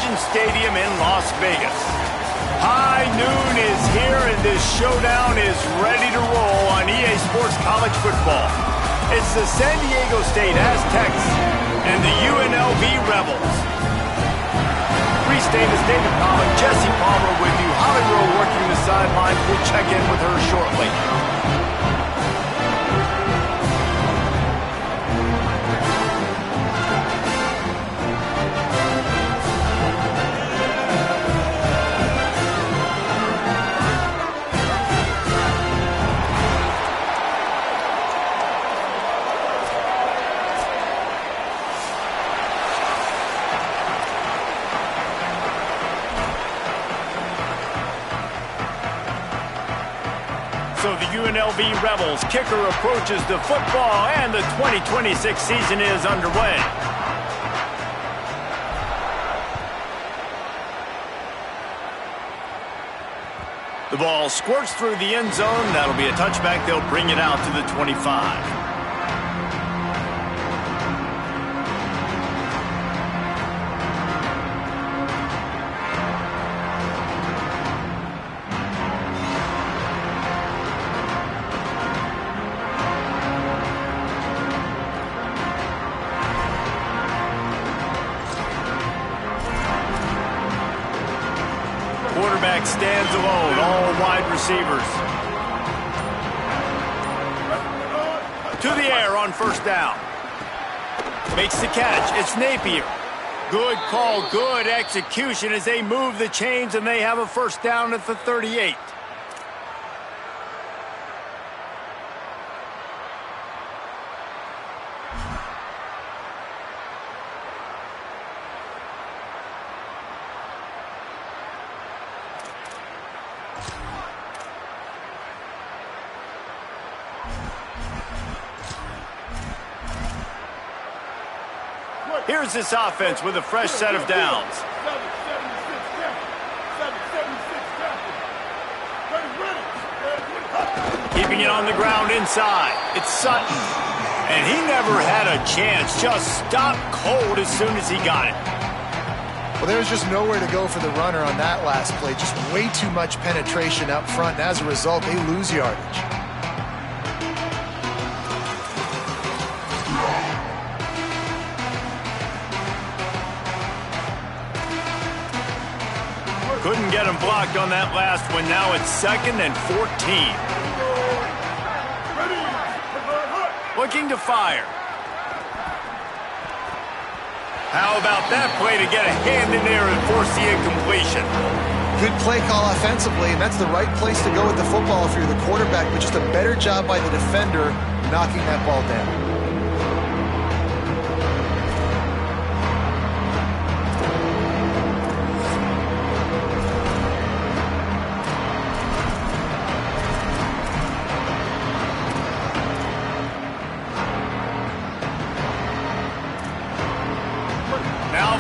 Allegiant Stadium in Las Vegas. High noon is here, and this showdown is ready to roll on EA Sports College Football. It's the San Diego State Aztecs and the UNLV Rebels. Restate the state of college. Jesse Palmer with you. Holly Rowe working the sidelines. We'll check in with her shortly. So the UNLV Rebels kicker approaches the football, and the 2026 season is underway. The ball squirts through the end zone. That'll be a touchback. They'll bring it out to the 25. Quarterback stands alone, all wide receivers. To the air on first down. Makes the catch. It's Napier. Good call, good execution as they move the chains, and they have a first down at the 38. Here's this offense with a fresh set of downs. Keeping it on the ground inside. It's Sutton. And he never had a chance. Just stopped cold as soon as he got it. Well, there was just nowhere to go for the runner on that last play. Just way too much penetration up front. And as a result, they lose yardage. Couldn't get him blocked on that last one. Now it's 2nd and 14. Looking to fire. How about that play to get a hand in there and force the incompletion? Good play call offensively, and that's the right place to go with the football if you're the quarterback, but just a better job by the defender knocking that ball down.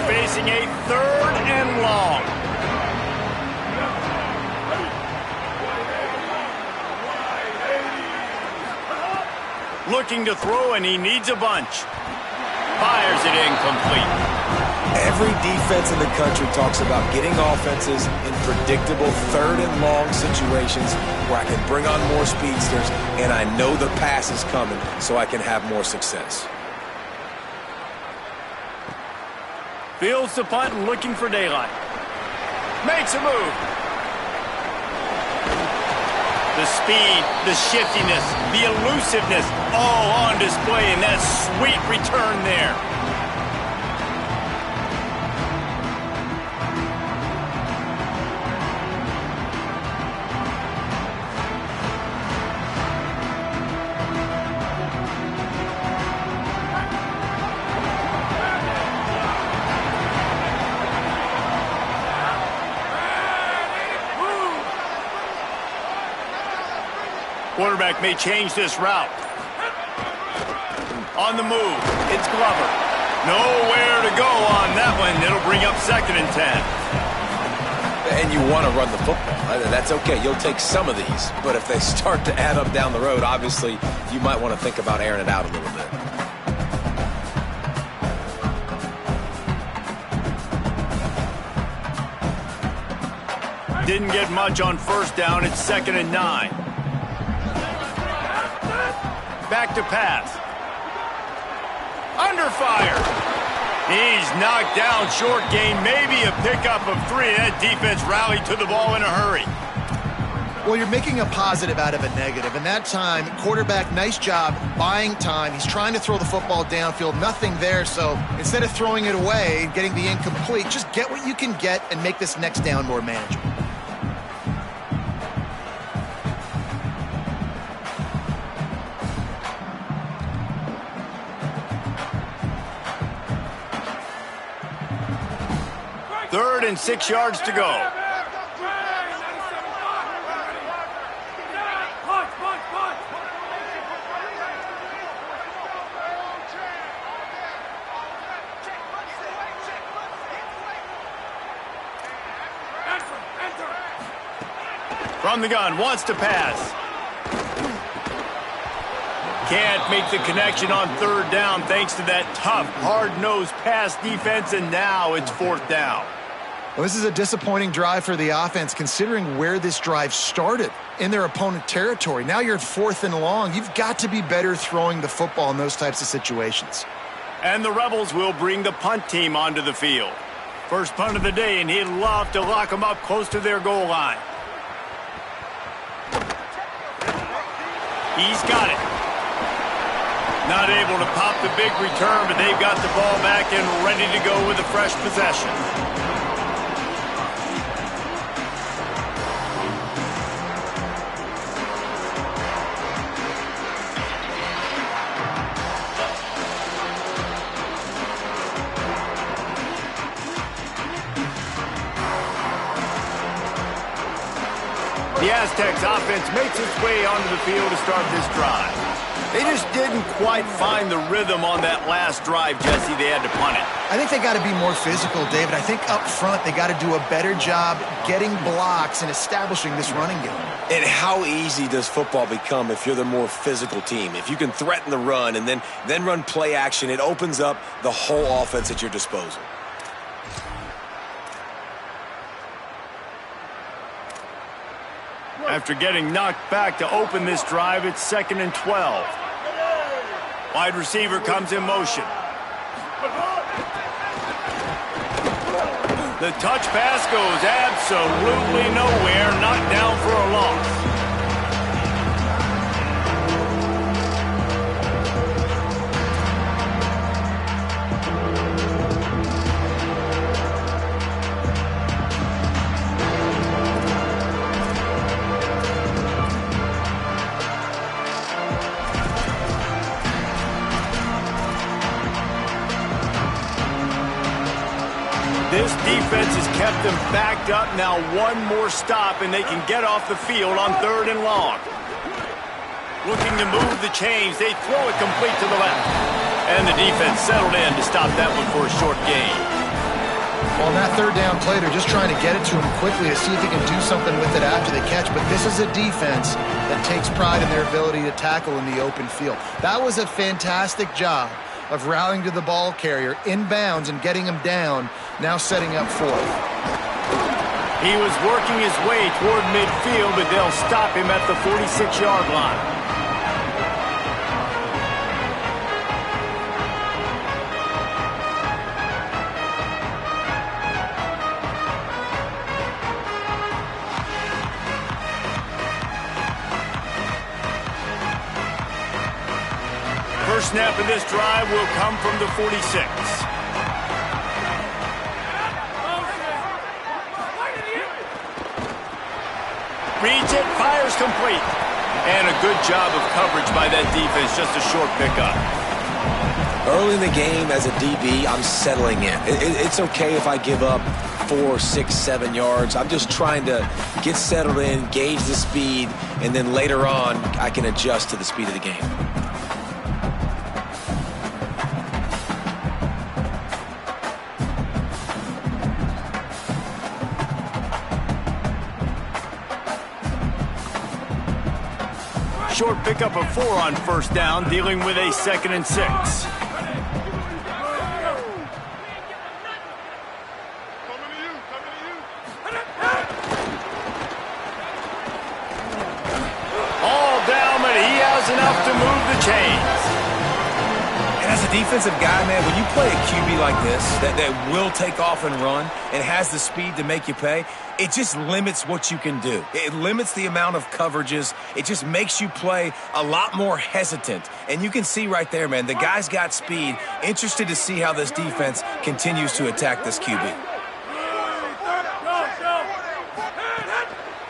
Facing a 3rd and long. Looking to throw, and he needs a bunch. Fires it incomplete. Every defense in the country talks about getting offenses in predictable 3rd and long situations where I can bring on more speedsters, and I know the pass is coming, so I can have more success. Fields the punt and looking for daylight. Makes a move. The speed, the shiftiness, the elusiveness, all on display in that sweet return there. Quarterback may change this route. On the move, it's Glover. Nowhere to go on that one. It'll bring up 2nd and 10. And you want to run the football. That's okay. You'll take some of these. But if they start to add up down the road, obviously, you might want to think about airing it out a little bit. didn't get much on first down. It's 2nd and 9. Back to pass. Under fire. He's knocked down, short gain, maybe a pickup of 3. That defense rallied to the ball in a hurry. Well, you're making a positive out of a negative. And that time, quarterback, nice job buying time. He's trying to throw the football downfield. Nothing there, so instead of throwing it away and getting the incomplete, just get what you can get and make this next down more manageable. Third and 6 yards to go. From the gun, wants to pass. Can't make the connection on third down thanks to that tough, hard-nosed pass defense, and now it's 4th down. Well, this is a disappointing drive for the offense considering where this drive started in their opponent territory. Now you're at 4th and long. You've got to be better throwing the football in those types of situations. And the Rebels will bring the punt team onto the field. First punt of the day, and he'd love to lock them up close to their goal line. He's got it. Not able to pop the big return, but they've got the ball back and ready to go with a fresh possession. The Aztecs offense makes its way onto the field to start this drive. They just didn't quite find the rhythm on that last drive, Jesse. They had to punt it. I think they got to be more physical, David. I think up front they got to do a better job getting blocks and establishing this running game. And how easy does football become if you're the more physical team? If you can threaten the run and then run play action, it opens up the whole offense at your disposal. After getting knocked back to open this drive, it's 2nd and 12. Wide receiver comes in motion. The touch pass goes absolutely nowhere, knocked down for a loss. This defense has kept them backed up. Now one more stop, and they can get off the field on 3rd and long. Looking to move the chains. They throw it complete to the left. And the defense settled in to stop that one for a short gain. Well, on that 3rd down play, they're just trying to get it to him quickly to see if he can do something with it after they catch. But this is a defense that takes pride in their ability to tackle in the open field. That was a fantastic job of rallying to the ball carrier, inbounds, and getting him down, now setting up 4th. He was working his way toward midfield, but they'll stop him at the 46-yard line. First snap of this drive will come from the 46. Reads it, fires complete. And a good job of coverage by that defense, just a short pickup. Early in the game as a DB, I'm settling in. It's okay if I give up 4, 6, 7 yards. I'm just trying to get settled in, gauge the speed, and then later on, I can adjust to the speed of the game. Short pickup of 4 on first down, dealing with a 2nd and 6. That's enough to move the chains. And as a defensive guy, man, when you play a QB like this that will take off and run and has the speed to make you pay, it just limits what you can do. It limits the amount of coverages. It just makes you play a lot more hesitant. And you can see right there, man, the guy's got speed. Interested to see how this defense continues to attack this QB.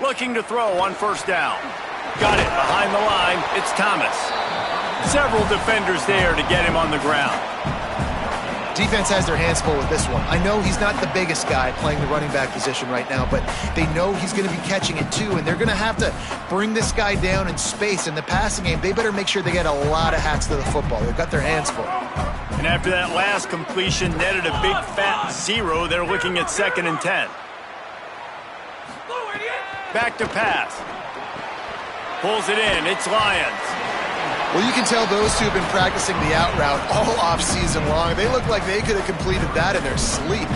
Looking to throw on first down. Got it behind the line. It's Thomas. Several defenders there to get him on the ground. Defense has their hands full with this one. I know he's not the biggest guy playing the running back position right now, but they know he's going to be catching it too, and they're going to have to bring this guy down in space. In the passing game, they better make sure they get a lot of hats to the football. They've got their hands full. And after that last completion netted a big fat 0, they're looking at 2nd and 10. Back to pass. Pulls it in. It's Lions. Well, you can tell those two have been practicing the out route all off season long. They look like they could have completed that in their sleep.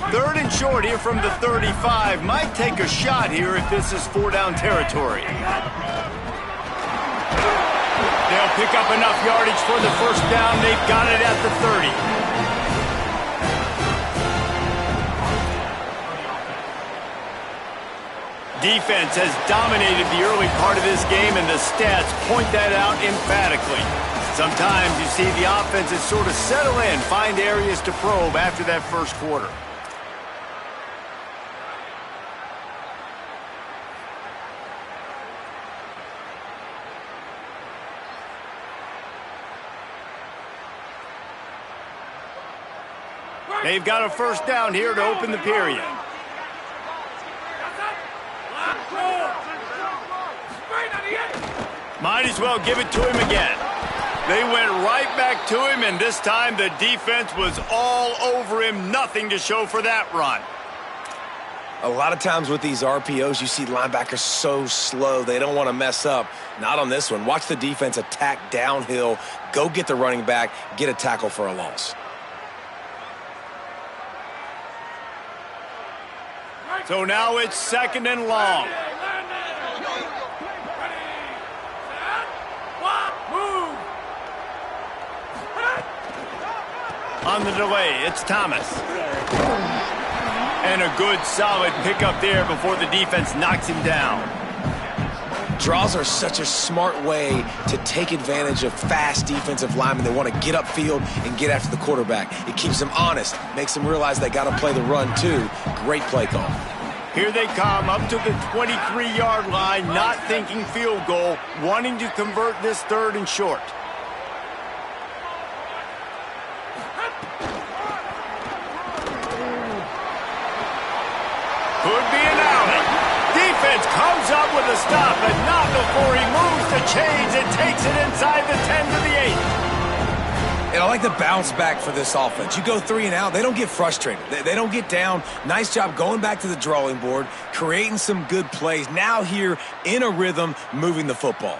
Third and short here from the 35. Might take a shot here if this is 4-down territory. They'll pick up enough yardage for the first down. They've got it at the 30. Defense has dominated the early part of this game, and the stats point that out emphatically. Sometimes you see the offenses sort of settle in, find areas to probe after that first quarter. They've got a first down here to open the period. Might as well give it to him again. They went right back to him, and this time the defense was all over him. Nothing to show for that run. A lot of times with these RPOs, you see linebackers so slow, they don't want to mess up. Not on this one. Watch the defense attack downhill, go get the running back, get a tackle for a loss. So now it's 2nd and long. On the delay, it's Thomas. And a good, solid pickup there before the defense knocks him down. Draws are such a smart way to take advantage of fast defensive linemen. They want to get upfield and get after the quarterback. It keeps them honest, makes them realize they got to play the run too. Great play call. Here they come up to the 23-yard line, not thinking field goal, wanting to convert this 3rd and short. Could be an outing. Defense comes up with a stop, but not before he moves the chains and takes it inside the 10 to the 8. And I like the bounce back for this offense. You go 3 and out, they don't get frustrated. They don't get down. Nice job going back to the drawing board, creating some good plays. Now here in a rhythm, moving the football.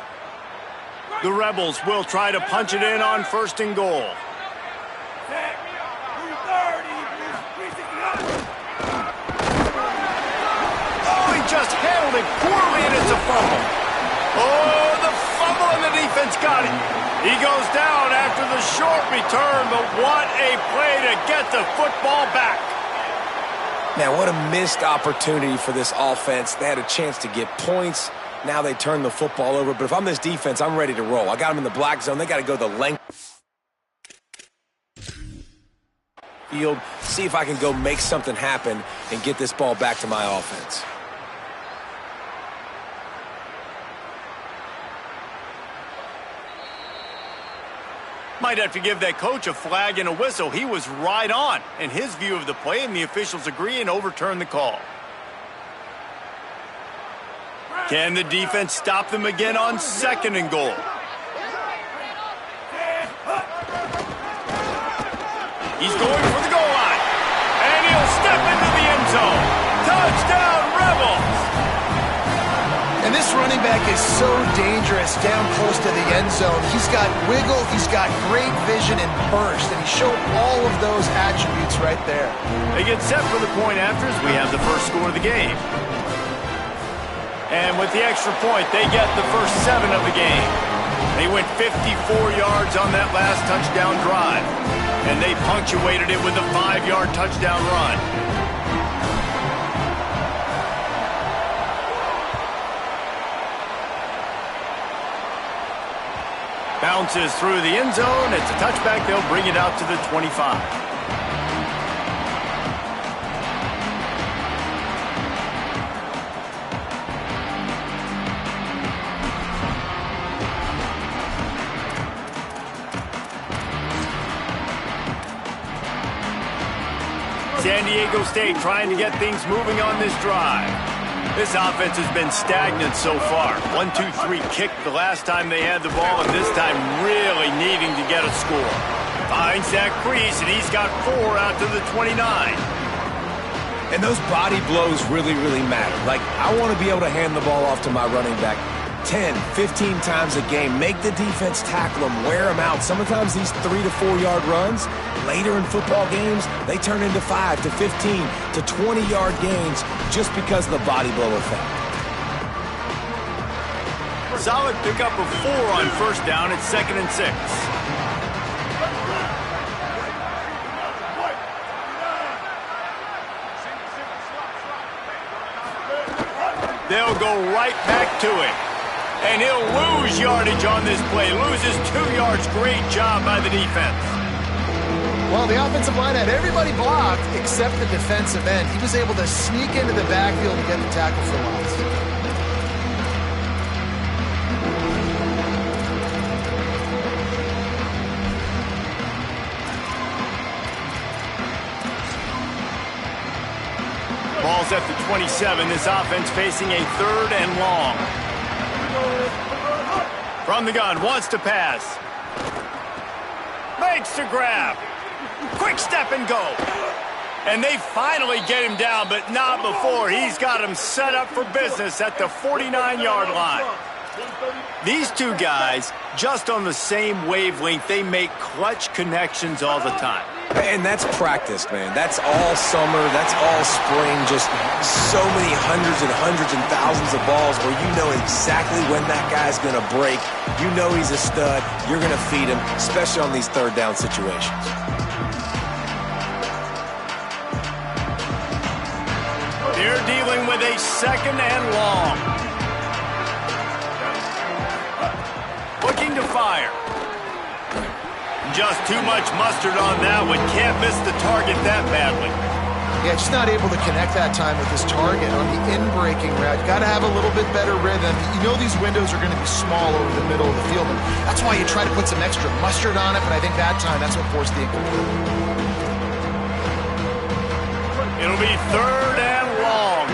The Rebels will try to punch it in on 1st and goal. Oh, he just handled it poorly, and it's a fumble. Oh, the fumble, and the defense got it. He goes down after the short return, but what a play to get the football back. Man, what a missed opportunity for this offense. They had a chance to get points. Now they turn the football over. But if I'm this defense, I'm ready to roll. I got them in the black zone. They got to go the length field, see if I can go make something happen and get this ball back to my offense. Might have to give that coach a flag and a whistle. He was right on in his view of the play, and the officials agree and overturn the call. Can the defense stop them again on 2nd and goal? He's going for the goal line, and he'll step into the end zone. Touchdown, Rebels! And this running back is so dangerous down close to the end zone. He's got wiggle, he's got great vision and burst, and he showed all of those attributes right there. They get set for the point afters. We have the first score of the game. And with the extra point, they get the first 7 of the game. They went 54 yards on that last touchdown drive, and they punctuated it with a 5-yard touchdown run. Bounces through the end zone. It's a touchback. They'll bring it out to the 25. San Diego State trying to get things moving on this drive. This offense has been stagnant so far. 1-2-3 kick the last time they had the ball, and this time really needing to get a score. Finds that crease, and he's got 4 out to the 29. And those body blows really, really matter. Like, I want to be able to hand the ball off to my running back 10, 15 times a game. Make the defense tackle them, wear them out. Sometimes these 3 to 4 yard runs, later in football games, they turn into 5 to 15 to 20 yard gains just because of the body blow effect. Solid pickup of 4 on first down. It's 2nd and 6. They'll go right back to it. And he'll lose yardage on this play. Loses 2 yards. Great job by the defense. Well, the offensive line had everybody blocked except the defensive end. He was able to sneak into the backfield and get the tackle for loss. Ball's at the 27. This offense facing a 3rd and long. From the gun, wants to pass. Makes the grab. Quick step and go. And they finally get him down, but not before. He's got him set up for business at the 49-yard line. These two guys, just on the same wavelength, they make clutch connections all the time. And that's practiced, man. That's all summer. That's all spring. Just so many hundreds and thousands of balls where you know exactly when that guy's going to break. You know he's a stud. You're going to feed him, especially on these 3rd down situations. They're dealing with a 2nd and long. Looking to fire. Just too much mustard on that one. Can't miss the target that badly. Yeah, just not able to connect that time with his target on the in-breaking route. Got to have a little bit better rhythm. You know these windows are going to be small over the middle of the field. And that's why you try to put some extra mustard on it, but I think that time that's what forced the incomplete. It'll be 3rd and long.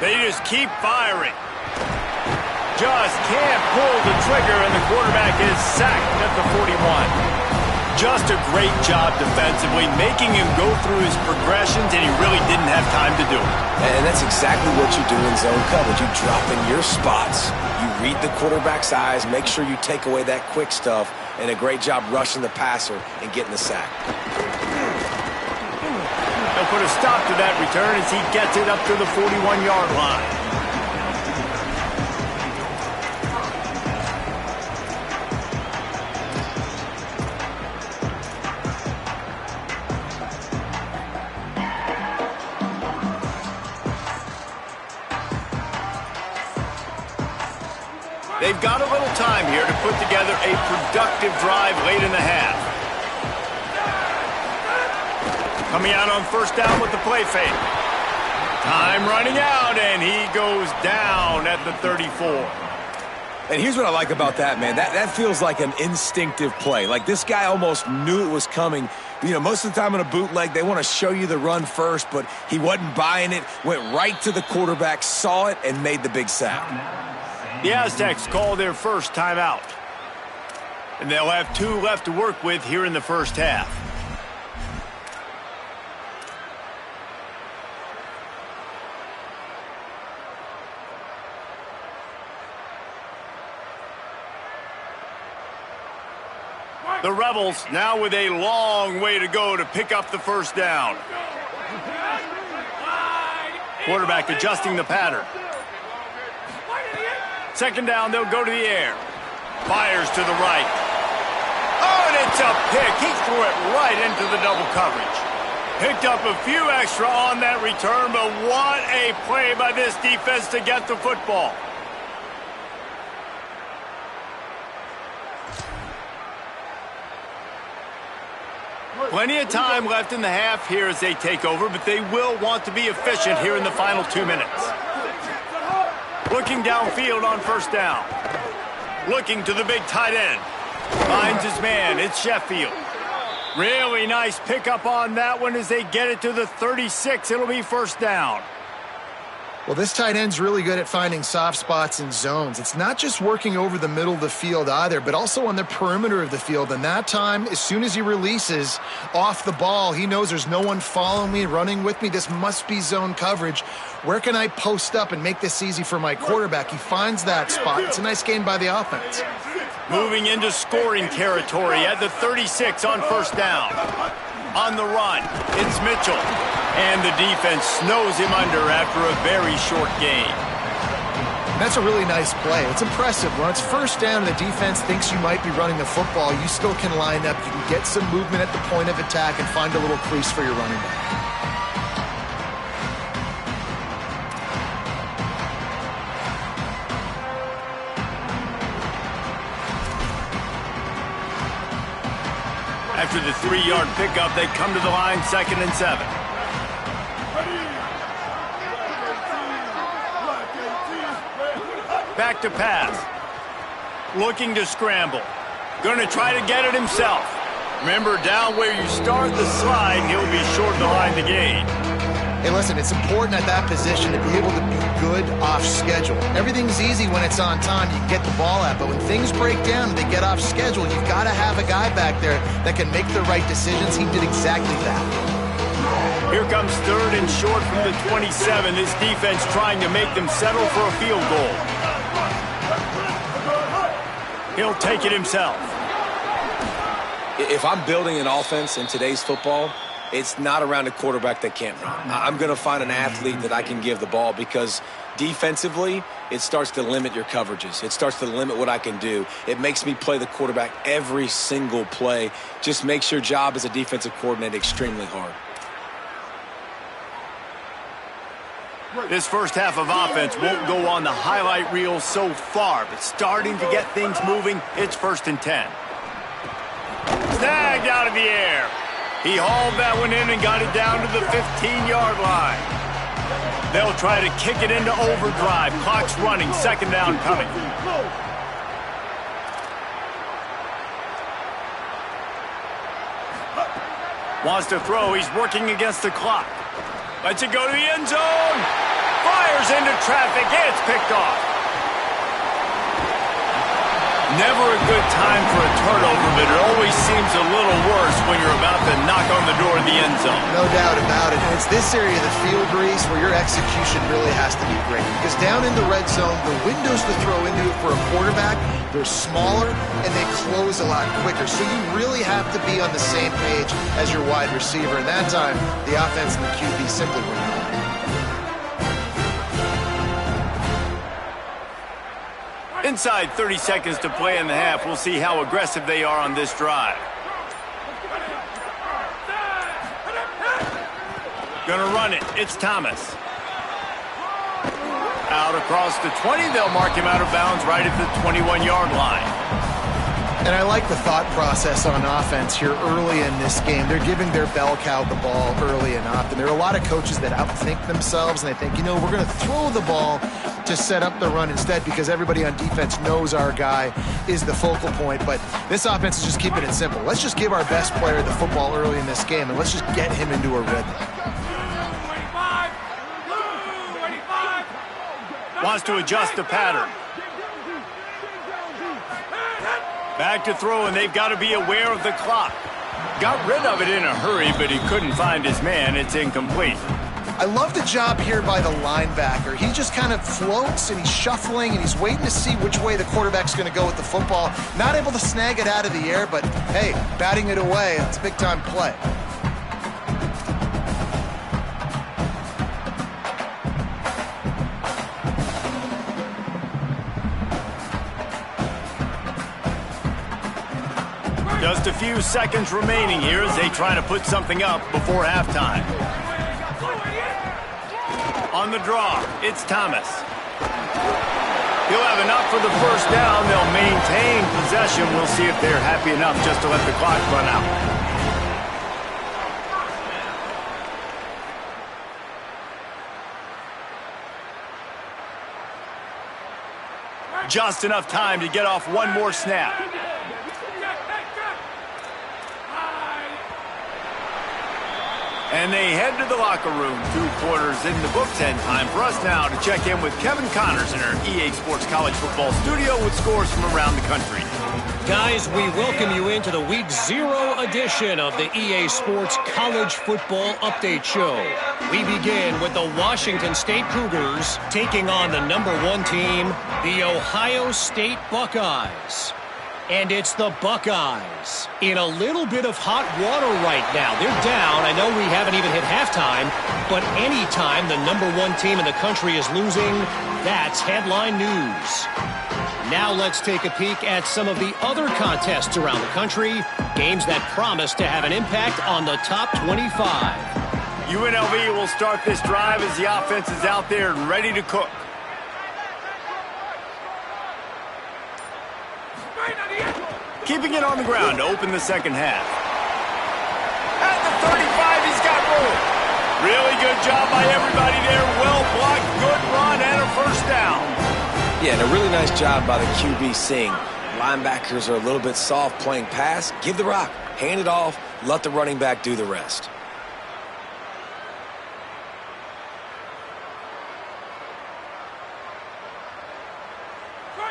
They just keep firing. Just can't pull the trigger, and the quarterback is sacked at the 41. Just a great job defensively, making him go through his progressions, and he really didn't have time to do it. And that's exactly what you do in zone coverage. You drop in your spots. You read the quarterback's eyes, make sure you take away that quick stuff, and a great job rushing the passer and getting the sack. They'll put a stop to that return as he gets it up to the 41-yard line. They've got a little time here to put together a productive drive late in the half. Coming out on first down with the play fake. Time running out, and he goes down at the 34. And here's what I like about that, man. That feels like an instinctive play. Like this guy almost knew it was coming. You know, most of the time in a bootleg, they want to show you the run first, but he wasn't buying it, went right to the quarterback, saw it, and made the big sack. The Aztecs call their first timeout. And they'll have 2 left to work with here in the first half. The Rebels now with a long way to go to pick up the first down. Quarterback adjusting the pattern. Second down, they'll go to the air. Fires to the right. Oh, and it's a pick. He threw it right into the double coverage. Picked up a few extra on that return, but what a play by this defense to get the football. Plenty of time left in the half here as they take over, but they will want to be efficient here in the final 2 minutes. Looking downfield on first down. Looking to the big tight end. Finds his man. It's Sheffield. Really nice pickup on that one as they get it to the 36. It'll be first down. Well, this tight end's really good at finding soft spots in zones. It's not just working over the middle of the field either, but also on the perimeter of the field. And that time, as soon as he releases off the ball, he knows there's no one following me, running with me. This must be zone coverage. Where can I post up and make this easy for my quarterback? He finds that spot. It's a nice gain by the offense. Moving into scoring territory at the 36 on first down. On the run, it's Mitchell. And the defense snows him under after a very short gain. That's a really nice play. It's impressive. When it's first down and the defense thinks you might be running the football, you still can line up. You can get some movement at the point of attack and find a little crease for your running back. After the 3-yard pickup, they come to the line, 2nd and 7. Back to pass. Looking to scramble. Going to try to get it himself. Remember, down where you start the slide, he'll be short of the line to gain. Hey, listen, it's important at that position to be able to be good off schedule. Everything's easy when it's on time. You can get the ball out. But when things break down and they get off schedule, you've got to have a guy back there that can make the right decisions. He did exactly that. Here comes 3rd and short from the 27. This defense trying to make them settle for a field goal. He'll take it himself. If I'm building an offense in today's football, it's not around a quarterback that can't run. I'm going to find an athlete that I can give the ball because defensively, it starts to limit your coverages. It starts to limit what I can do. It makes me play the quarterback every single play. Just makes your job as a defensive coordinator extremely hard. This first half of offense won't go on the highlight reel so far, but starting to get things moving, it's 1st and 10. Snagged out of the air. He hauled that one in and got it down to the 15-yard line. They'll try to kick it into overdrive. Clock's running, 2nd down coming. Wants to throw, he's working against the clock. Lets it go to the end zone. Fires into traffic, and it's picked off. Never a good time for a turnover, but it always seems a little worse when you're about to knock on the door of the end zone. No doubt about it. And it's this area of the field, Reese, where your execution really has to be great. Because down in the red zone, the windows to throw into for a quarterback, they're smaller and they close a lot quicker. So you really have to be on the same page as your wide receiver. And that time, the offense and the QB simply were not. Inside 30 seconds to play in the half. We'll see how aggressive they are on this drive. Gonna run it. It's Thomas. Out across the 20. They'll mark him out of bounds right at the 21-yard line. And I like the thought process on offense here early in this game. They're giving their bell cow the ball early and often. There are a lot of coaches that outthink themselves, and they think, you know, we're going to throw the ball to set up the run instead because everybody on defense knows our guy is the focal point. But this offense is just keeping it simple. Let's just give our best player the football early in this game, and let's just get him into a rhythm. Wants to adjust the pattern. Back to throw, and they've got to be aware of the clock. Got rid of it in a hurry, but he couldn't find his man. It's incomplete. I love the job here by the linebacker. He just kind of floats and he's shuffling and he's waiting to see which way the quarterback's going to go with the football. Not able to snag it out of the air, but hey, batting it away, it's a big-time play. Just a few seconds remaining here as they try to put something up before halftime. On the draw, it's Thomas. He'll have enough for the first down. They'll maintain possession. We'll see if they're happy enough just to let the clock run out. Just enough time to get off one more snap. And they head to the locker room. 2 quarters in the books, and time for us now to check in with Kevin Connors in our EA Sports College Football studio with scores from around the country. Guys, we welcome you into the Week 0 edition of the EA Sports College Football Update Show. We begin with the Washington State Cougars taking on the #1 team, the Ohio State Buckeyes. And it's the Buckeyes in a little bit of hot water right now. They're down. I know we haven't even hit halftime, but anytime the #1 team in the country is losing, that's headline news. Now let's take a peek at some of the other contests around the country, games that promise to have an impact on the top 25. UNLV will start this drive as the offense is out there and ready to cook. Keeping it on the ground to open the second half. At the 35, he's got room. Really good job by everybody there. Well blocked, good run, and a first down. Yeah, and a really nice job by the QB seeing linebackers are a little bit soft playing pass. Give the rock, hand it off, let the running back do the rest.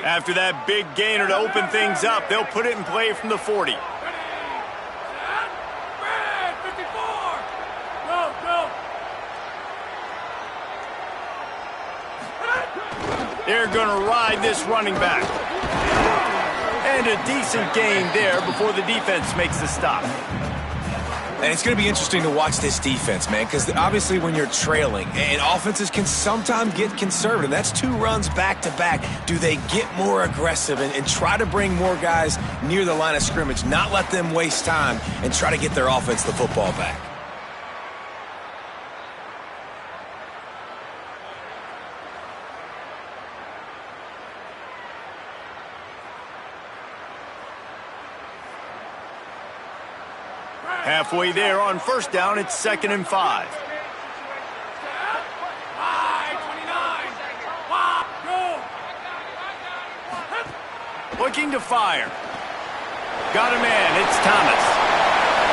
After that big gainer to open things up, they'll put it in play from the 40. They're going to ride this running back. And a decent gain there before the defense makes the stop. And it's going to be interesting to watch this defense, man, because obviously when you're trailing, and offenses can sometimes get conservative. That's 2 runs back-to-back. Do they get more aggressive and try to bring more guys near the line of scrimmage, not let them waste time, and try to get their offense the football back? Halfway there on first down, it's 2nd and 5. Looking to fire. Got a man, it's Thomas.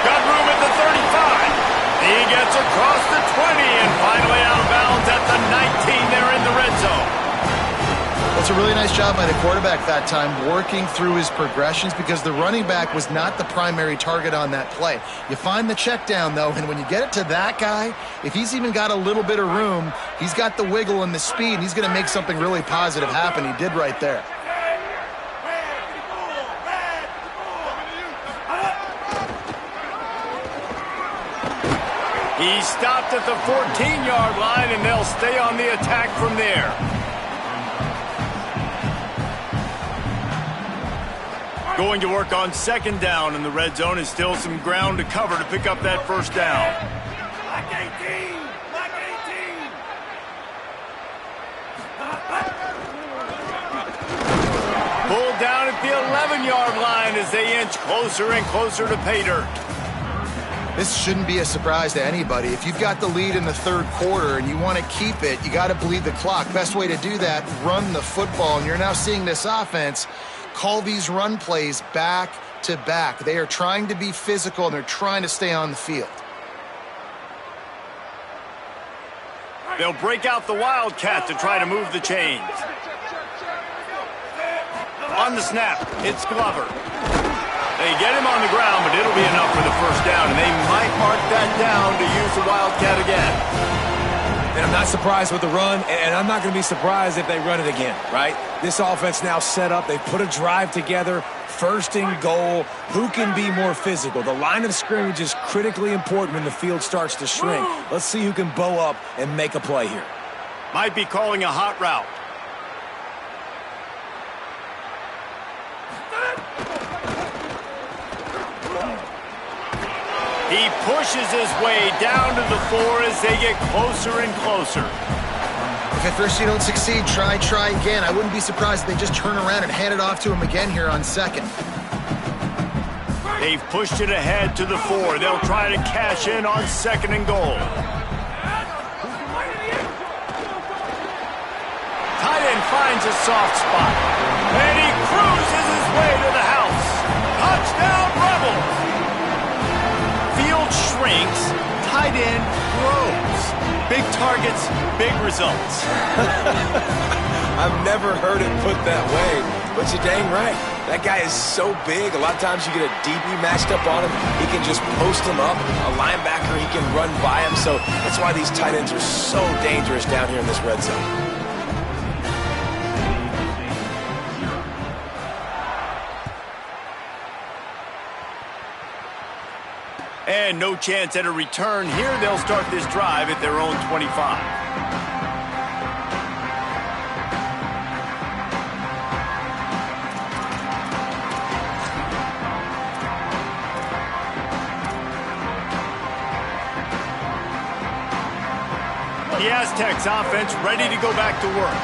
Got room at the 35. He gets across the 20 and finally out of bounds at the 19. They're in the red zone. It's a really nice job by the quarterback that time, working through his progressions because the running back was not the primary target on that play. You find the check down, though, and when you get it to that guy, if he's even got a little bit of room, he's got the wiggle and the speed, and he's going to make something really positive happen. He did right there. He stopped at the 14-yard line, and they'll stay on the attack from there. Going to work on 2nd down in the red zone is still some ground to cover to pick up that first down. Black 18! Black 18! Pulled down at the 11-yard line as they inch closer and closer to pay dirt. This shouldn't be a surprise to anybody. If you've got the lead in the 3rd quarter and you want to keep it, you got to bleed the clock. Best way to do that, run the football. And you're now seeing this offense call these run plays back to back. They are trying to be physical, and they're trying to stay on the field. They'll break out the Wildcat to try to move the chains. On the snap, it's Glover. They get him on the ground, but it'll be enough for the first down, and they might mark that down to use the Wildcat again. And I'm not surprised with the run, and I'm not going to be surprised if they run it again, right? This offense now set up. They've put a drive together, 1st and goal. Who can be more physical? The line of scrimmage is critically important when the field starts to shrink. Let's see who can bow up and make a play here. Might be calling a hot route. He pushes his way down to the 4 as they get closer and closer. If at first you don't succeed, try again. I wouldn't be surprised if they just turn around and hand it off to him again here on 2nd. They've pushed it ahead to the 4. They'll try to cash in on 2nd and goal. Tight end finds a soft spot. And he cruises his way to the house. Touchdown, Rebels! Field shrinks, tight end grows. Big targets, big results. I've never heard it put that way, but you're dang right. That guy is so big, a lot of times you get a DB matched up on him. He can just post him up. A linebacker, he can run by him. So that's why these tight ends are so dangerous down here in this red zone. And no chance at a return here. They'll start this drive at their own 25. The Aztecs offense ready to go back to work.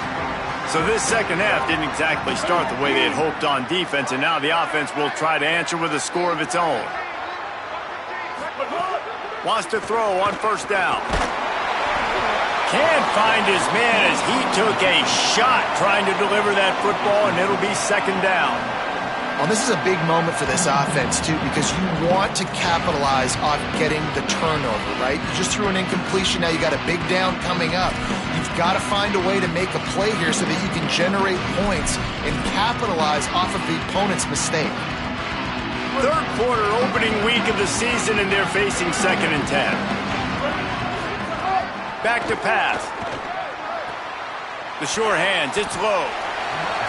So this second half didn't exactly start the way they had hoped on defense, and now the offense will try to answer with a score of its own. Wants to throw on 1st down. Can't find his man as he took a shot trying to deliver that football, and it'll be 2nd down. Well, this is a big moment for this offense, too, because you want to capitalize on getting the turnover, right? You just threw an incompletion. Now you got a big down coming up. You've got to find a way to make a play here so that you can generate points and capitalize off of the opponent's mistake. 3rd quarter opening week of the season, and they're facing 2nd and 10. Back to pass. The sure hands, it's low.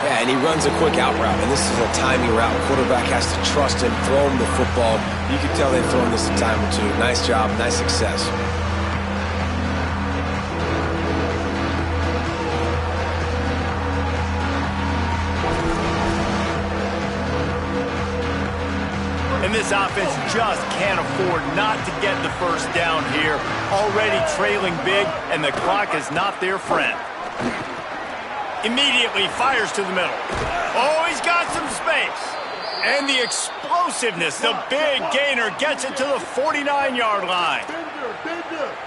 Yeah, and he runs a quick out route, and this is a timing route. Quarterback has to trust him, throw him the football. You can tell they've thrown this a time or two. Nice job, nice success. And this offense just can't afford not to get the 1st down here. Already trailing big, and the clock is not their friend. Immediately fires to the middle. Oh, he's got some space. And the explosiveness, the big gainer gets it to the 49-yard line.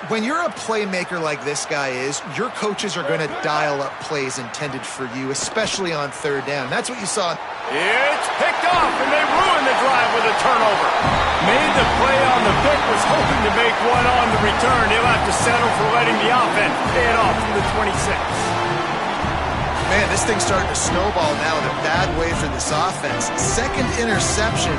When you're a playmaker like this guy is, your coaches are going to dial up plays intended for you, especially on 3rd down. That's what you saw. It's picked off, and they ruin the drive with a turnover. Made the play on the pick, was hoping to make one on the return. He'll have to settle for letting the offense pay it off from the 26. Man, this thing's starting to snowball now in a bad way for this offense. 2nd interception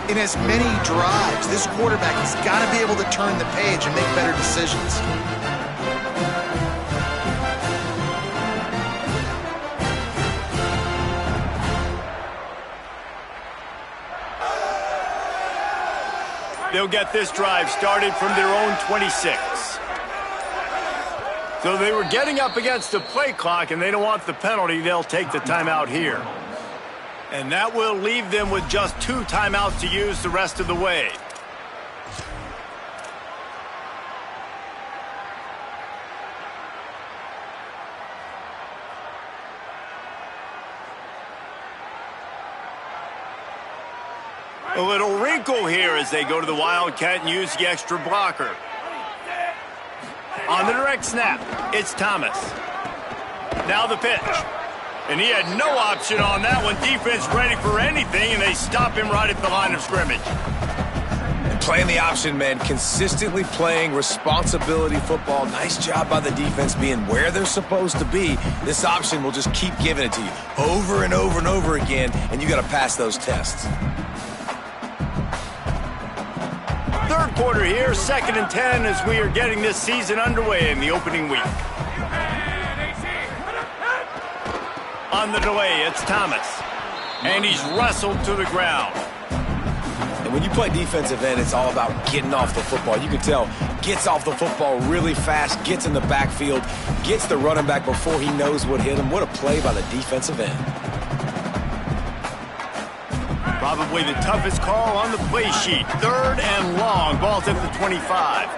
in as many drives. This quarterback has got to be able to turn the page and make better decisions. They'll get this drive started from their own 26. So they were getting up against the play clock, and they don't want the penalty. They'll take the timeout here. And that will leave them with just 2 timeouts to use the rest of the way. A little wrinkle here as they go to the Wildcat and use the extra blocker. On the direct snap, it's Thomas. Now the pitch. And he had no option on that one. Defense ready for anything, and they stop him right at the line of scrimmage. And playing the option, man, consistently playing responsibility football. Nice job by the defense being where they're supposed to be. This option will just keep giving it to you over and over and over again, and you got to pass those tests. 3rd quarter here, 2nd and 10 as we are getting this season underway in the opening week. On the delay, it's Thomas. And he's wrestled to the ground. And when you play defensive end, it's all about getting off the football. You can tell, gets off the football really fast, gets in the backfield, gets the running back before he knows what hit him. What a play by the defensive end. Probably the toughest call on the play sheet. 3rd and long. Ball's at the 25.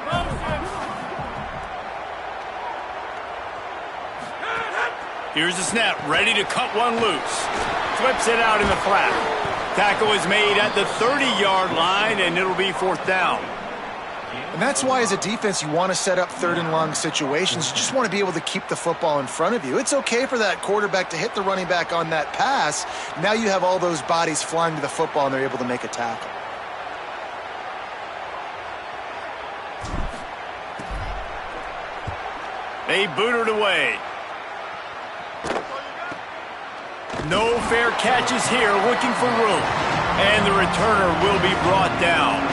Here's the snap. Ready to cut one loose. Flips it out in the flat. Tackle is made at the 30-yard line, and it'll be 4th down. And that's why, as a defense, you want to set up 3rd and long situations. You just want to be able to keep the football in front of you. It's okay for that quarterback to hit the running back on that pass. Now you have all those bodies flying to the football, and they're able to make a tackle. They boot it away. No fair catches here, looking for room. And the returner will be brought down.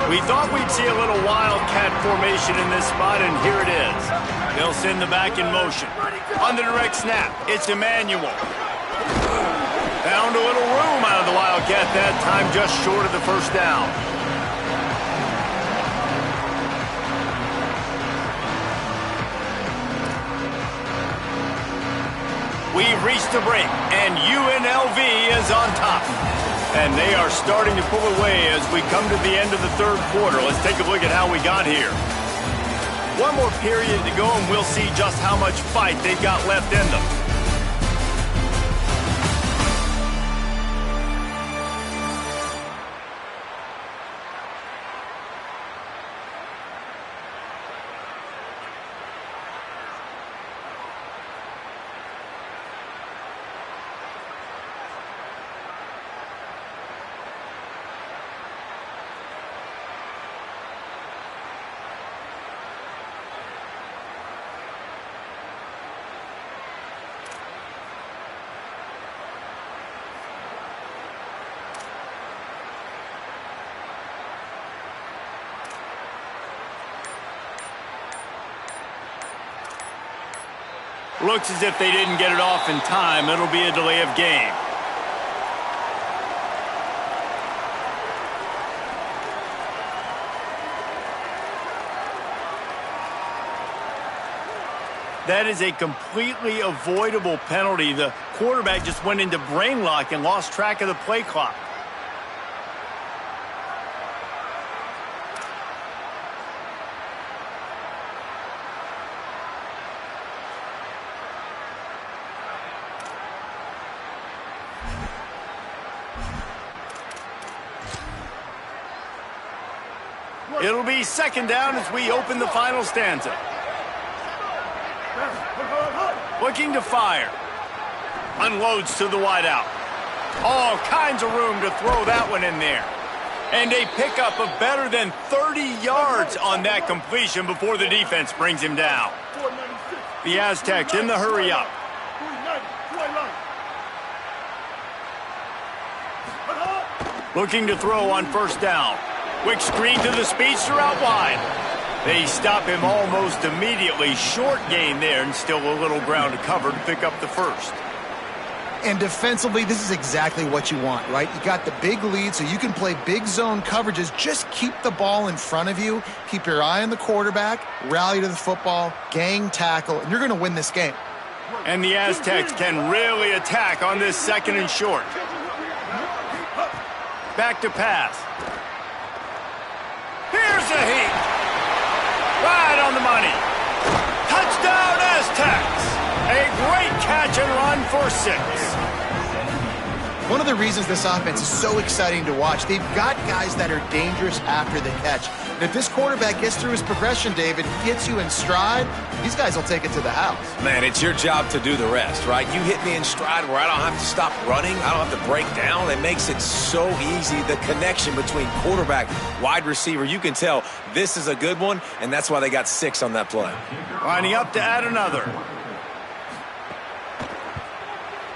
We thought we'd see a little wildcat formation in this spot, and here it is. They'll send the back in motion. On the direct snap, it's Emmanuel. Found a little room out of the wildcat that time, just short of the 1st down. We've reached the break, and UNLV is on top. And they are starting to pull away as we come to the end of the 3rd quarter. Let's take a look at how we got here. One more period to go, and we'll see just how much fight they've got left in them. Looks as if they didn't get it off in time. It'll be a delay of game. That is a completely avoidable penalty. The quarterback just went into brain lock and lost track of the play clock. It'll be 2nd down as we open the final stanza. Looking to fire. Unloads to the wideout. All kinds of room to throw that one in there. And a pickup of better than 30 yards on that completion before the defense brings him down. The Aztecs in the hurry up. Looking to throw on 1st down. Quick screen to the speedster out wide. They stop him almost immediately. Short gain there, and still a little ground to cover to pick up the 1st. And defensively, this is exactly what you want, right? You got the big lead, so you can play big zone coverages. Just keep the ball in front of you. Keep your eye on the quarterback. Rally to the football. Gang tackle, and you're going to win this game. And the Aztecs can really attack on this 2nd and short. Back to pass. Here's a heat. Right on the money. Touchdown, Aztecs. A great catch and run for 6. One of the reasons this offense is so exciting to watch, they've got guys that are dangerous after the catch. And if this quarterback gets through his progression, David, gets you in stride, these guys will take it to the house. Man, it's your job to do the rest, right? You hit me in stride where I don't have to stop running. I don't have to break down. It makes it so easy. The connection between quarterback, wide receiver, you can tell this is a good one, and that's why they got 6 on that play. Lining up to add another.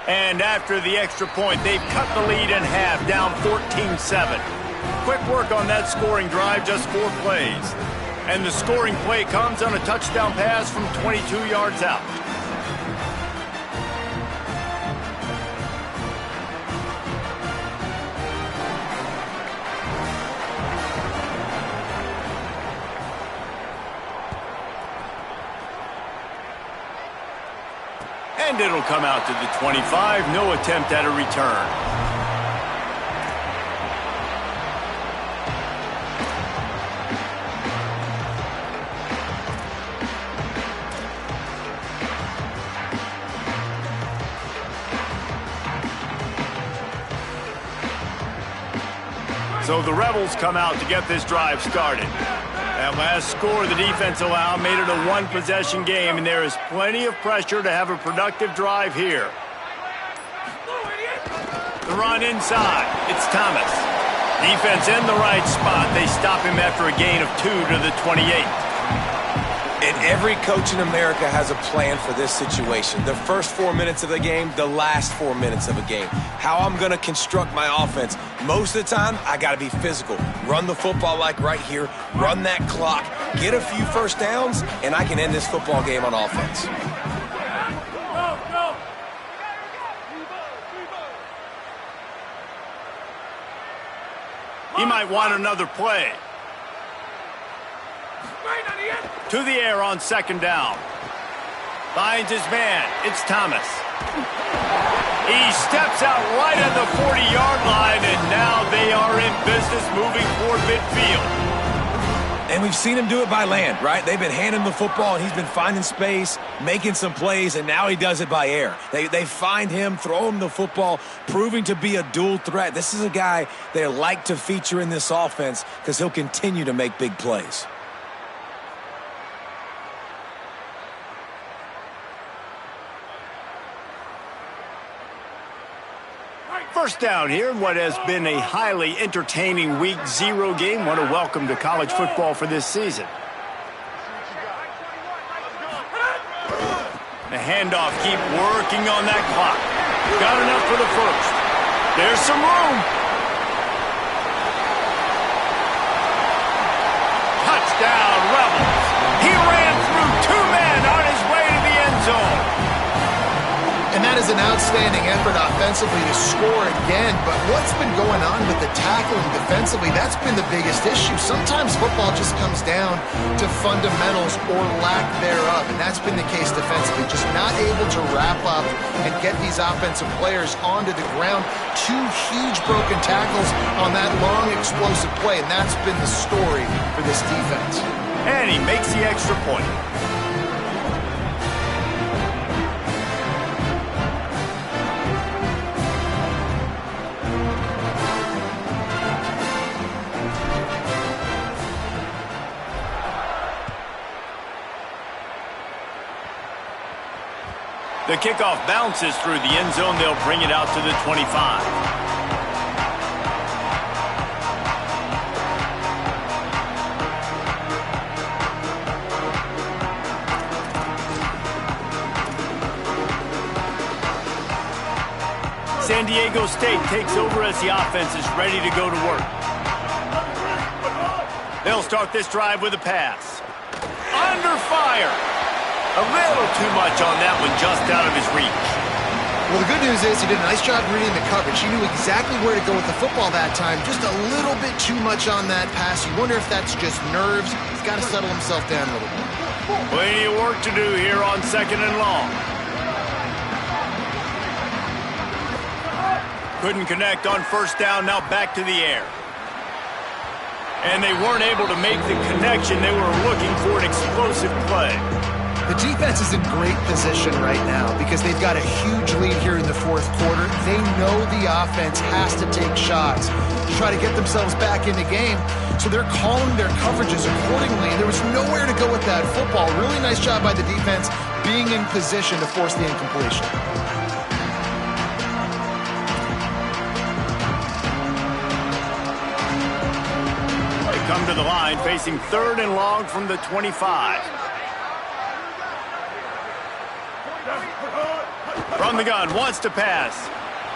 And after the extra point, they've cut the lead in half, down 14-7. Quick work on that scoring drive, just 4 plays. And the scoring play comes on a touchdown pass from 22 yards out. And it'll come out to the 25. No attempt at a return. So the Rebels come out to get this drive started. That last score the defense allowed made it a 1-possession game, and there is plenty of pressure to have a productive drive here. The run inside. It's Thomas. Defense in the right spot. They stop him after a gain of 2 to the 28. And every coach in America has a plan for this situation. The first 4 minutes of the game, the last 4 minutes of a game. How I'm going to construct my offense. Most of the time, I got to be physical. Run the football like right here. Run that clock. Get a few first downs, and I can end this football game on offense. He might want another play. To the air on second down. Finds his man. It's Thomas. He steps out right at the 40-yard line, and now they are in business moving toward midfield. And we've seen him do it by land, right? They've been handing the football, and he's been finding space, making some plays, and now he does it by air. They find him, throw him the football, proving to be a dual threat. This is a guy they like to feature in this offense because he'll continue to make big plays. First down here in what has been a highly entertaining Week 0 game. What a welcome to college football for this season. The handoff, keep working on that clock. Got enough for the first. There's some room. Touchdown, Rebels. He ran through 2 men on his way to the end zone. And that is an outstanding effort offensively to score again. But what's been going on with the tackling defensively, that's been the biggest issue. Sometimes football just comes down to fundamentals or lack thereof. And that's been the case defensively. Just not able to wrap up and get these offensive players onto the ground. 2 huge broken tackles on that long explosive play. And that's been the story for this defense. And he makes the extra point. The kickoff bounces through the end zone. They'll bring it out to the 25. San Diego State takes over as the offense is ready to go to work. They'll start this drive with a pass. Under fire. A little too much on that one, just out of his reach. Well, the good news is he did a nice job reading the coverage. He knew exactly where to go with the football that time. Just a little bit too much on that pass. You wonder if that's just nerves. He's got to settle himself down a little bit. Plenty of work to do here on second and long. Couldn't connect on first down, now back to the air. And they weren't able to make the connection. They were looking for an explosive play. The defense is in great position right now because they've got a huge lead here in the fourth quarter. They know the offense has to take shots to try to get themselves back in the game, so they're calling their coverages accordingly. There was nowhere to go with that football. Really nice job by the defense being in position to force the incompletion. They come to the line facing 3rd and long from the 25. From the gun, wants to pass.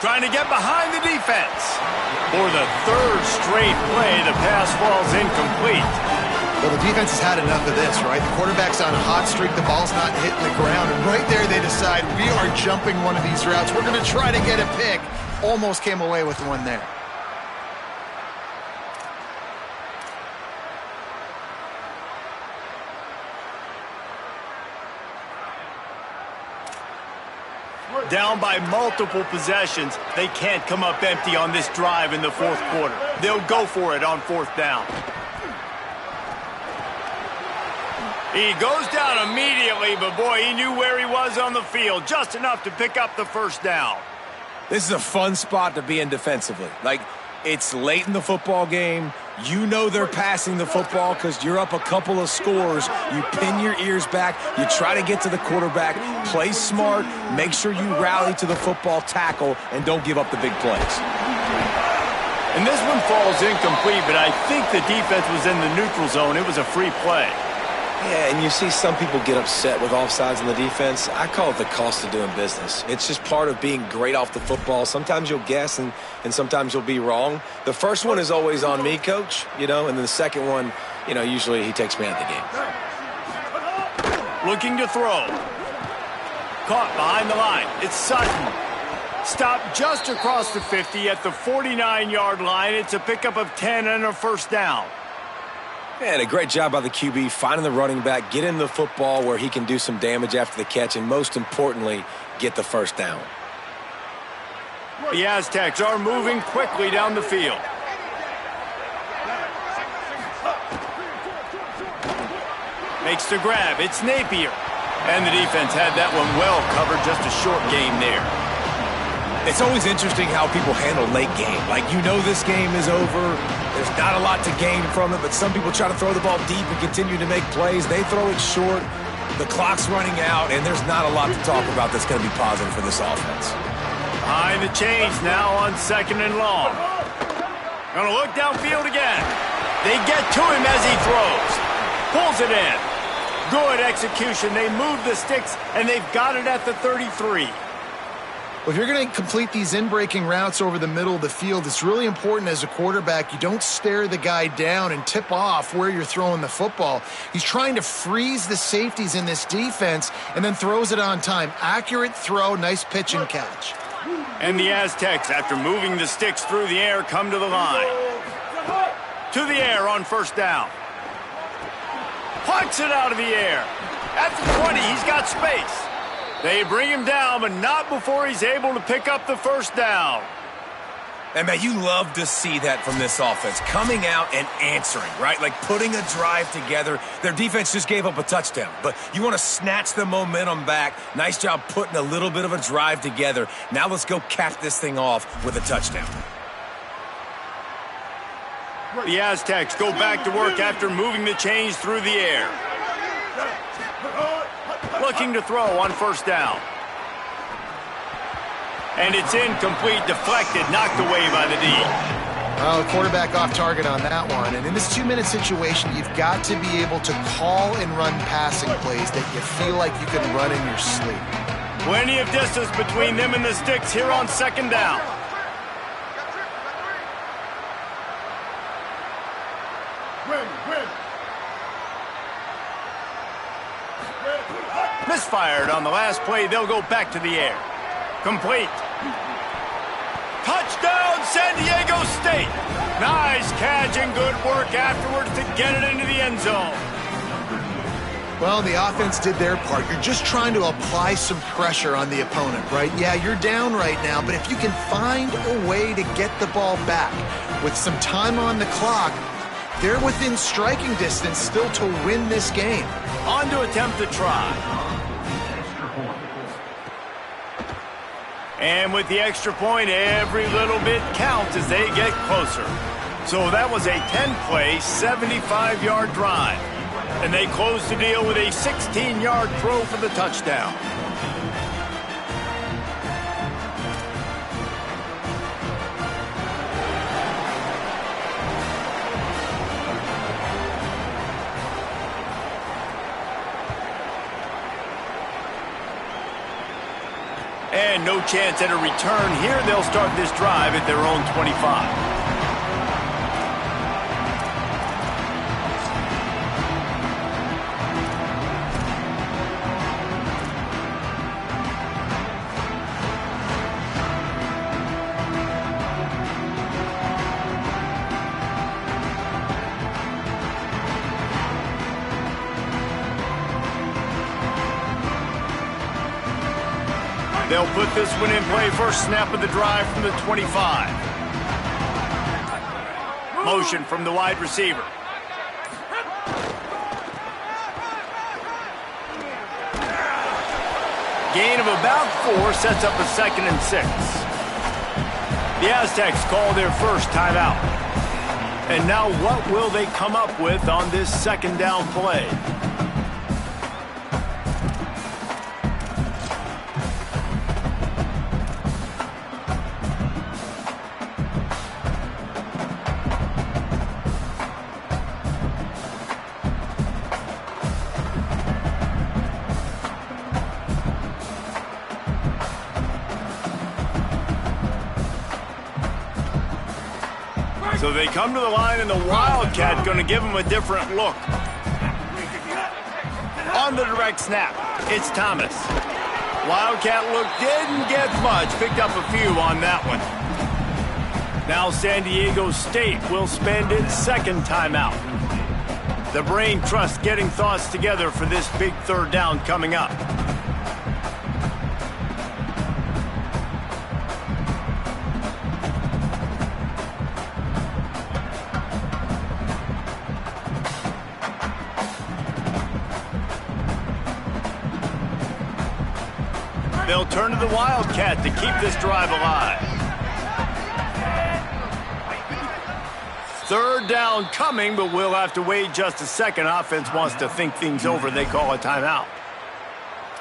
Trying to get behind the defense. For the 3rd straight play, the pass falls incomplete. Well, the defense has had enough of this, right? The quarterback's on a hot streak. The ball's not hitting the ground. And right there, they decide, we are jumping one of these routes. We're going to try to get a pick. Almost came away with one there. Down by multiple possessions, they can't come up empty on this drive in the fourth quarter. They'll go for it on 4th down. He goes down immediately, but boy, he knew where he was on the field, just enough to pick up the 1st down. This is a fun spot to be in defensively. Like, it's late in the football game. You know they're passing the football because you're up a couple of scores. You pin your ears back. You try to get to the quarterback. Play smart. Make sure you rally to the football, tackle, and don't give up the big plays. And this one falls incomplete, but I think the defense was in the neutral zone. It was a free play. Yeah, and you see some people get upset with offsides in the defense. I call it the cost of doing business. It's just part of being great off the football. Sometimes you'll guess and sometimes you'll be wrong. The first one is always on me, Coach, and then the second one, usually he takes me out of the game. Looking to throw. Caught behind the line. It's Sutton. Stopped just across the 50 at the 49-yard line. It's a pickup of 10 and a 1st down. And a great job by the QB finding the running back, get in the football where he can do some damage after the catch, and most importantly, get the 1st down. The Aztecs are moving quickly down the field. Makes the grab. It's Napier. And the defense had that one well covered, just a short game there. It's always interesting how people handle late game. Like, this game is over. There's not a lot to gain from it, but some people try to throw the ball deep and continue to make plays. They throw it short. The clock's running out, and there's not a lot to talk about that's going to be positive for this offense. Behind the chains now on 2nd and long. Gonna look downfield again. They get to him as he throws. Pulls it in. Good execution. They move the sticks, and they've got it at the 33. Well, if you're going to complete these in-breaking routes over the middle of the field, it's really important as a quarterback you don't stare the guy down and tip off where you're throwing the football. He's trying to freeze the safeties in this defense and then throws it on time. Accurate throw, nice pitch and catch. And the Aztecs, after moving the sticks through the air, come to the line. To the air on 1st down. Plucks it out of the air. At the 20, he's got space. They bring him down, but not before he's able to pick up the 1st down. And, man, you love to see that from this offense. Coming out and answering, right? Like putting a drive together. Their defense just gave up a touchdown, but you want to snatch the momentum back. Nice job putting a little bit of a drive together. Now let's go cap this thing off with a touchdown. The Aztecs go back to work after moving the chains through the air. Looking to throw on 1st down. And it's incomplete, deflected, knocked away by the D. Well, the quarterback off target on that one. And in this 2-minute situation, you've got to be able to call and run passing plays that you feel like you can run in your sleep. Plenty of distance between them and the sticks here on 2nd down. Misfired on the last play. They'll go back to the air. Complete. Touchdown, San Diego State. Nice catch and good work afterwards to get it into the end zone. Well, the offense did their part. You're just trying to apply some pressure on the opponent, right? Yeah, you're down right now, but if you can find a way to get the ball back with some time on the clock, they're within striking distance still to win this game. On to attempt to try. And with the extra point, every little bit counts as they get closer. So that was a 10-play, 75-yard drive. And they closed the deal with a 16-yard throw for the touchdown. And no chance at a return here. They'll start this drive at their own 25. They'll put this one in play. First snap of the drive from the 25. Motion from the wide receiver. Gain of about 4 sets up a 2nd and 6. The Aztecs call their first timeout. And now what will they come up with on this 2nd down play? So they come to the line, and the Wildcat going to give them a different look. On the direct snap, it's Thomas. Wildcat look didn't get much, picked up a few on that one. Now San Diego State will spend its 2nd timeout. The Brain Trust getting thoughts together for this big 3rd down coming up. They'll turn to the Wildcat to keep this drive alive. 3rd down coming, but we'll have to wait just a second. Offense wants to think things over. They call a timeout.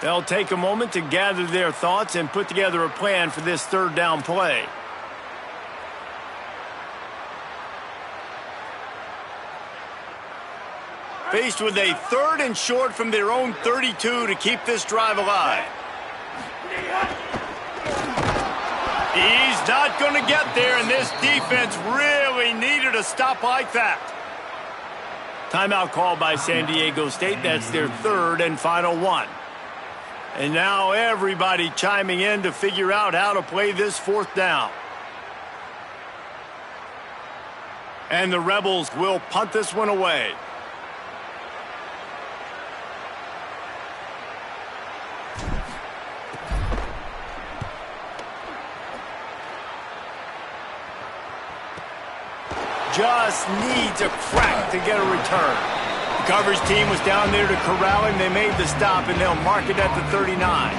They'll take a moment to gather their thoughts and put together a plan for this 3rd down play. Faced with a 3rd and short from their own 32 to keep this drive alive. He's not going to get there, and this defense really needed a stop like that. Timeout called by San Diego State. That's their 3rd and final one. And now everybody chiming in to figure out how to play this 4th down. And the Rebels will punt this one away. Just needs a crack to get a return. The coverage team was down there to corral him. They made the stop, and they'll mark it at the 39.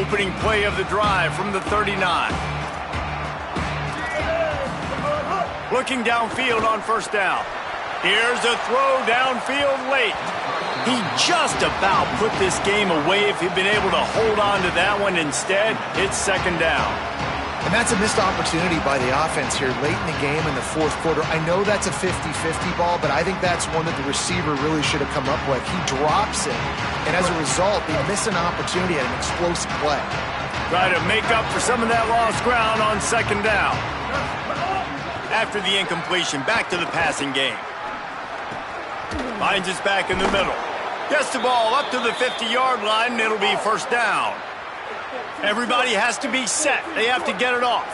Opening play of the drive from the 39. Looking downfield on 1st down. Here's a throw downfield late. He just about put this game away if he'd been able to hold on to that one. Instead, it's 2nd down. And that's a missed opportunity by the offense here late in the game in the 4th quarter. I know that's a 50-50 ball, but I think that's one that the receiver really should have come up with. He drops it, and as a result, they miss an opportunity at an explosive play. Try to make up for some of that lost ground on 2nd down. After the incompletion, back to the passing game. Finds us back in the middle. Gets the ball up to the 50-yard line, and it'll be 1st down. Everybody has to be set. They have to get it off.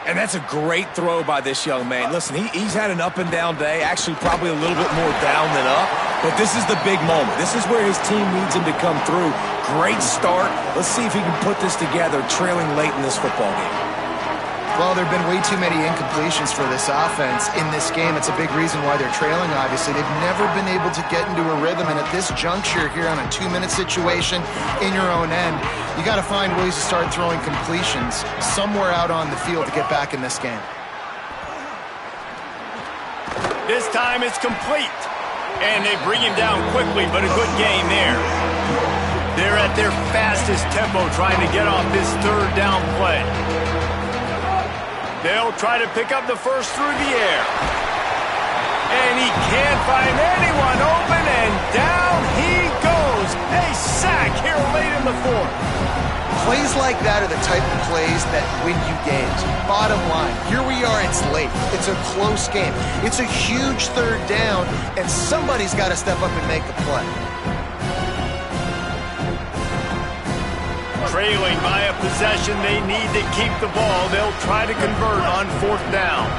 And that's a great throw by this young man. Listen, he's had an up-and-down day, actually probably a little bit more down than up, but this is the big moment. This is where his team needs him to come through. Great start. Let's see if he can put this together, trailing late in this football game. Well, there have been way too many incompletions for this offense in this game. It's a big reason why they're trailing, obviously. They've never been able to get into a rhythm, and at this juncture here on a 2-minute situation in your own end, you got to find ways to start throwing completions somewhere out on the field to get back in this game. This time it's complete, and they bring him down quickly, but a good gain there. They're at their fastest tempo trying to get off this third down play. They'll try to pick up the first through the air. And he can't find anyone open, and down he goes. A sack here late in the fourth. Plays like that are the type of plays that win you games. Bottom line, here we are, it's late. It's a close game. It's a huge third down, and somebody's got to step up and make a play. Trailing by a possession, they need to keep the ball. They'll try to convert on fourth down.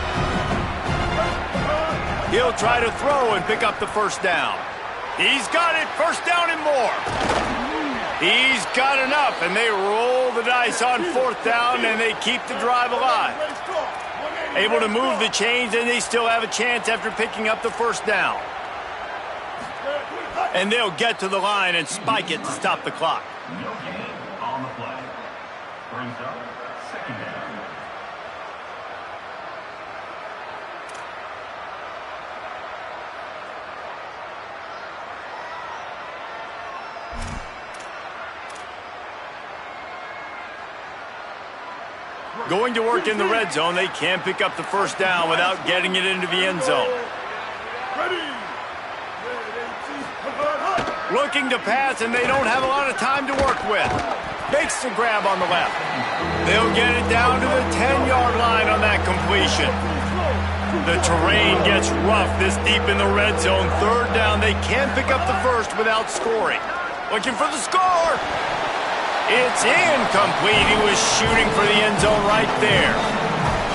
He'll try to throw and pick up the first down. He's got it, first down and more. He's got enough, and they roll the dice on fourth down, and they keep the drive alive. Able to move the chains, and they still have a chance after picking up the first down. And they'll get to the line and spike it to stop the clock. On the play. Brings up second down. Going to work in the red zone, they can't pick up the first down without getting it into the end zone. Looking to pass, and they don't have a lot of time to work with. Makes the grab on the left. They'll get it down to the 10-yard line on that completion. The terrain gets rough this deep in the red zone. Third down, they can't pick up the first without scoring. Looking for the score. It's incomplete. He was shooting for the end zone right there.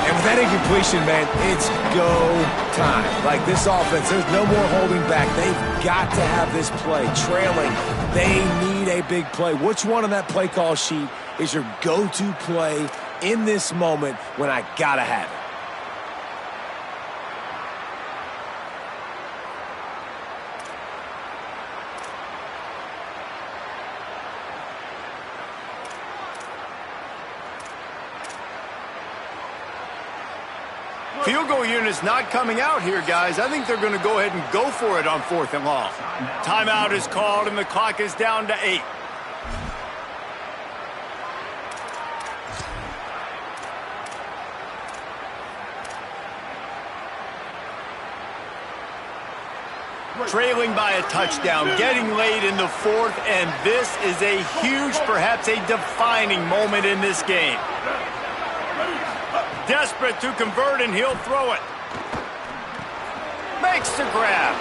And with that incompletion, man, it's go time. Like this offense, there's no more holding back. They've got to have this play. Trailing, they need a big play. Which one on that play call sheet is your go-to play in this moment when I got to have it? Field goal unit's not coming out here, guys. I think they're going to go ahead and go for it on fourth and long. Timeout is called, and the clock is down to 8. Trailing by a touchdown, getting late in the fourth, and this is a huge, perhaps a defining moment in this game. Desperate to convert, and he'll throw it. Makes the grab.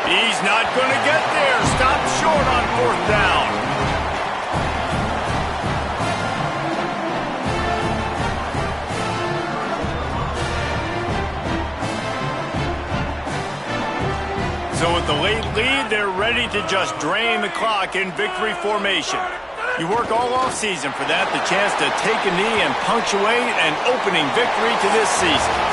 He's not going to get there. Stopped short on fourth down. So with the late lead, they're ready to just drain the clock in victory formation. You work all offseason for that, the chance to take a knee and punctuate an opening victory to this season.